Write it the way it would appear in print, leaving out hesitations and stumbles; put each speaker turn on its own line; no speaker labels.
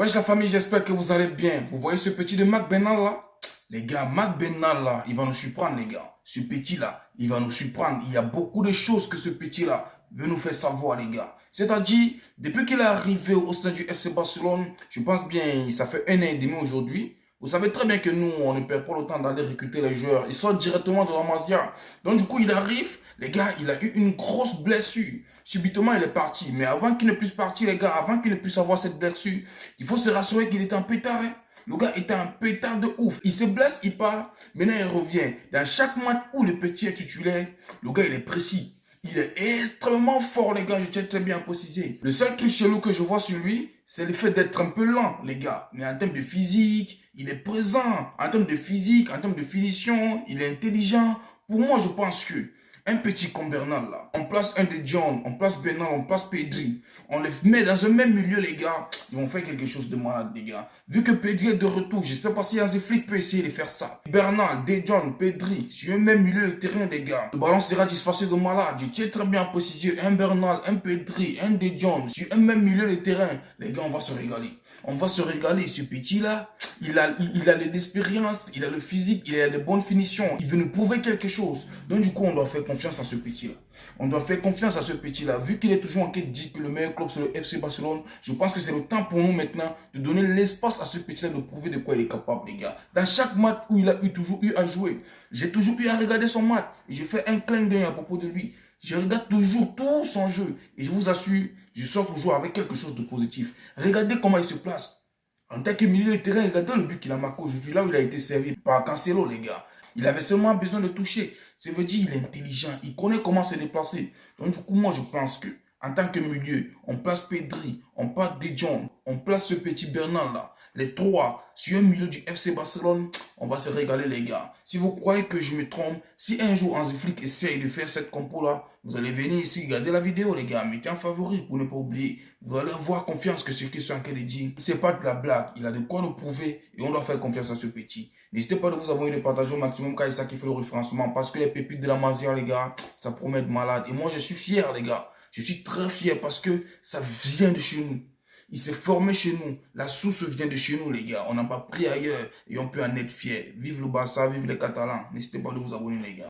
Wesh la famille, j'espère que vous allez bien. Vous voyez ce petit de Mac Bernal là? Les gars, Mac Bernal là, il va nous surprendre les gars. Ce petit là, il va nous surprendre. Il y a beaucoup de choses que ce petit là veut nous faire savoir les gars. C'est-à-dire, depuis qu'il est arrivé au sein du FC Barcelone, je pense bien, ça fait 1 an et demi aujourd'hui. Vous savez très bien que nous, on ne perd pas le temps d'aller recruter les joueurs. Ils sortent directement de la Masia. Donc du coup, il arrive, les gars, il a eu une grosse blessure. Subitement, il est parti. Mais avant qu'il ne puisse partir, les gars, avant qu'il ne puisse avoir cette blessure, il faut se rassurer qu'il était en pétard. Hein. Le gars était un pétard de ouf. Il se blesse, il part. Maintenant, il revient. Dans chaque match où le petit est titulaire, le gars, il est précis. Il est extrêmement fort, les gars. Je tiens très bien à préciser. Le seul truc chelou que je vois sur lui, c'est le fait d'être un peu lent, les gars. Mais en termes de physique, il est présent. En termes de physique, en termes de finition, il est intelligent. Pour moi, je pense que un petit comme Bernal là, on place un de John, on place Bernal, on place Pedri, on les met dans un même milieu les gars, ils vont faire quelque chose de malade les gars. Vu que Pedri est de retour, je ne sais pas si Hansi Flick peut essayer de faire ça. Bernal, De John, Pedri, sur un même milieu de terrain les gars, le ballon sera dispersé de malade, je tiens très bien à préciser, un Bernal, un Pedri, un De John, sur un même milieu de terrain, les gars on va se régaler. On va se régaler, ce petit là, il a l'expérience, il a le physique, il a les bonnes finitions, il veut nous prouver quelque chose. Donc du coup on doit faire confiance à ce petit-là. On doit faire confiance à ce petit-là. Vu qu'il est toujours en quête de dire que le meilleur club c'est le FC Barcelone, je pense que c'est le temps pour nous maintenant de donner l'espace à ce petit-là de prouver de quoi il est capable, les gars. Dans chaque match où il a toujours eu à jouer, j'ai toujours eu à regarder son match. J'ai fait un clin d'œil à propos de lui. Je regarde toujours tout son jeu. Et je vous assure, je sors toujours avec quelque chose de positif. Regardez comment il se place. En tant que milieu de terrain, regardez le but qu'il a marqué aujourd'hui, là où il a été servi par Cancelo, les gars. Il avait seulement besoin de toucher. Ça veut dire qu'il est intelligent. Il connaît comment se déplacer. Donc, du coup, moi, je pense que, en tant que milieu, on place Pedri, on place De Jong, on place ce petit Bernal là. Les trois, sur un milieu du FC Barcelone, on va se régaler, les gars. Si vous croyez que je me trompe, si un jour Hansi Flick essaye de faire cette compo là, vous allez venir ici, regarder la vidéo, les gars. Mettez un favori pour ne pas oublier. Vous allez avoir confiance que ce qu'ils sont en train de dire, c'est pas de la blague. Il a de quoi nous prouver et on doit faire confiance à ce petit. N'hésitez pas de vous abonner et de partager au maximum car c'est ça qui fait le référencement. Parce que les pépites de la Masia, les gars, ça promet de malade. Et moi, je suis fier, les gars. Je suis très fier parce que ça vient de chez nous. Il s'est formé chez nous. La source vient de chez nous, les gars. On n'a pas pris ailleurs et on peut en être fier. Vive le Barça, vive les Catalans. N'hésitez pas de vous abonner, les gars.